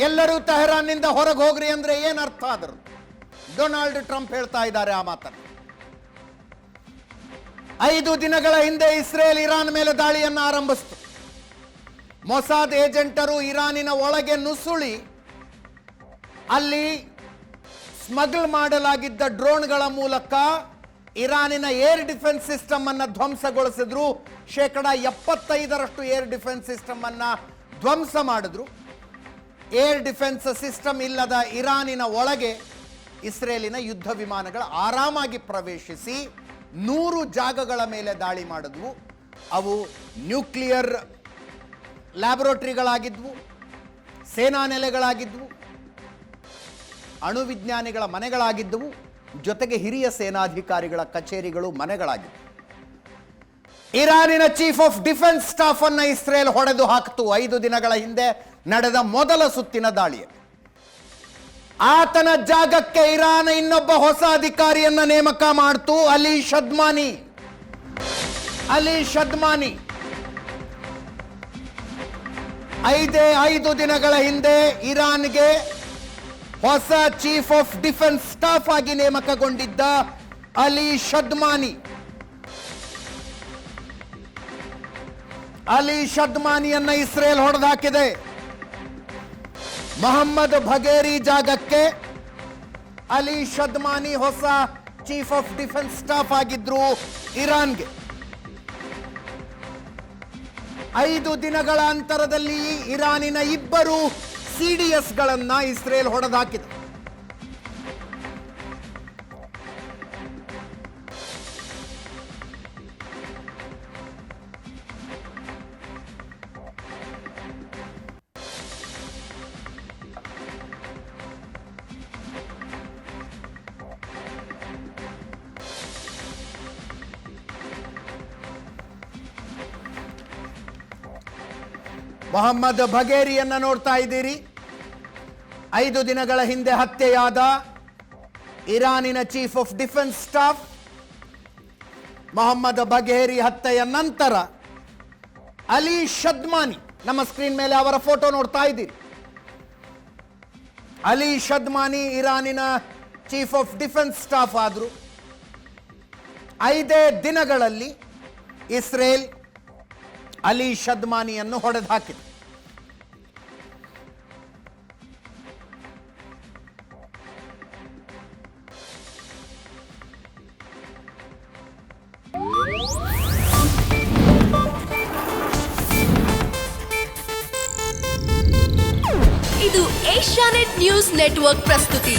ಎಲ್ಲರೂ ತೆಹರಾನ್ನಿಂದ ಹೊರಗೆ ಹೋಗ್ರಿ ಅಂದ್ರೆ ಏನು ಅರ್ಥ ಆದ್ರು? ಡೊನಾಲ್ಡ್ ಟ್ರಂಪ್ ಹೇಳ್ತಾ ಇದ್ದಾರೆ ಆ ಮಾತನ್ನು. 5 ದಿನಗಳ ಹಿಂದೆ ಇಸ್ರೇಲ್ ಇರಾನ್ ಮೇಲೆ ದಾಳಿಯನ್ನು ಆರಂಭಿಸಿತು. ಮೊಸಾದ್ ಏಜೆಂಟರು ಇರಾನಿನ ಒಳಗೆ ನುಸುಳಿ ಅಲ್ಲಿ ಸ್ಮಗಲ್ ಮಾಡಲಾಗಿದ್ದ ಡ್ರೋನ್ಗಳ ಮೂಲಕ ಇರಾನಿನ ಏರ್ ಡಿಫೆನ್ಸ್ ಸಿಸ್ಟಮ್ ಅನ್ನು ಧ್ವಂಸಗೊಳಿಸಿದ್ರು. 75% ಏರ್ ಡಿಫೆನ್ಸ್ ಸಿಸ್ಟಮ್ ಅನ್ನ ಧ್ವಂಸ ಮಾಡಿದ್ರು. ಏರ್ ಡಿಫೆನ್ಸ್ ಸಿಸ್ಟಮ್ ಇಲ್ಲದ ಇರಾನಿನ ಒಳಗೆ ಇಸ್ರೇಲಿನ ಯುದ್ಧ ವಿಮಾನಗಳು ಆರಾಮಾಗಿ ಪ್ರವೇಶಿಸಿ 100 ಜಾಗಗಳ ಮೇಲೆ ದಾಳಿ ಮಾಡಿದ್ವು. ಅವು ನ್ಯೂಕ್ಲಿಯರ್ ಲ್ಯಾಬೊರೇಟರಿಗಳಾಗಿದ್ವು, ಸೇನಾ ನೆಲೆಗಳಾಗಿದ್ವು, ಅಣುವಿಜ್ಞಾನಿಗಳ ಮನೆಗಳಾಗಿದ್ದವು, ಜೊತೆಗೆ ಹಿರಿಯ ಸೇನಾಧಿಕಾರಿಗಳ ಕಚೇರಿಗಳು ಮನೆಗಳಾಗಿದ್ದವು. ಇರಾನಿನ ಚೀಫ್ ಆಫ್ ಡಿಫೆನ್ಸ್ ಸ್ಟಾಫ್ ಅನ್ನ ಇಸ್ರೇಲ್ ಹೊಡೆದು ಹಾಕಿತು 5 ದಿನಗಳ ಹಿಂದೆ ನಡೆದ ಮೊದಲ ಸುತ್ತಿನ ದಾಳಿಯಲ್ಲಿ. ಆತನ ಜಾಗಕ್ಕೆ ಇರಾನ್ ಇನ್ನೊಬ್ಬ ಹೊಸ ಅಧಿಕಾರಿಯನ್ನ ನೇಮಕ ಮಾಡ್ತು, ಅಲಿ ಶದ್ಮಾನಿ. 5 ದಿನಗಳ ಹಿಂದೆ ಇರಾನ್ಗೆ ಹೊಸ ಚೀಫ್ ಆಫ್ ಡಿಫೆನ್ಸ್ ಸ್ಟಾಫ್ ಆಗಿ ನೇಮಕಗೊಂಡಿದ್ದ ಅಲಿ ಶದ್ಮಾನಿಯನ್ನ ಇಸ್ರೇಲ್ ಹೊಡೆದಾಕಿದೆ. ಮೊಹಮ್ಮದ್ ಬಘೇರಿ ಜಾಗಕ್ಕೆ ಅಲಿ ಶದ್ಮಾನಿ ಹೊಸ ಚೀಫ್ ಆಫ್ ಡಿಫೆನ್ಸ್ ಸ್ಟಾಫ್ ಆಗಿದ್ರು ಇರಾನ್ಗೆ. 5 ದಿನಗಳ ಅಂತರದಲ್ಲಿ ಇರಾನಿನ 2 CDSಗಳನ್ನ ಇಸ್ರೇಲ್ ಹೊಡೆದಾಕಿದೆ. ಮೊಹಮ್ಮದ್ ಬಘೇರಿಯನ್ನ ನೋಡ್ತಾ ಇದ್ದೀರಿ. 5 ದಿನಗಳ ಹಿಂದೆ ಹತ್ಯೆಯಾದ ಇರಾನಿನ chief of defence staff Mohammad Bagheri ಹತ್ಯೆಯ ನಂತರ ಅಲಿ ಶದ್ಮಾನಿ, ನಮ್ಮ ಸ್ಕ್ರೀನ್ ಮೇಲೆ ಅವರ ಫೋಟೋ ನೋಡ್ತಾ ಇದ್ದೀರಿ. ಅಲಿ ಶದ್ಮಾನಿ ಇರಾನಿನ ಚೀಫ್ ಆಫ್ ಡಿಫೆನ್ಸ್ ಸ್ಟಾಫ್ ಆದ್ರು. 5 ದಿನಗಳಲ್ಲಿ ಇಸ್ರೇಲ್ ಅಲಿ ಶದ್ಮಾನಿಯನ್ನು ಹೊಡೆದು ಹಾಕಿದೆ. ಇದು ಏಷ್ಯಾನೆಟ್ ನ್ಯೂಸ್ ನೆಟ್ವರ್ಕ್ ಪ್ರಸ್ತುತಿ.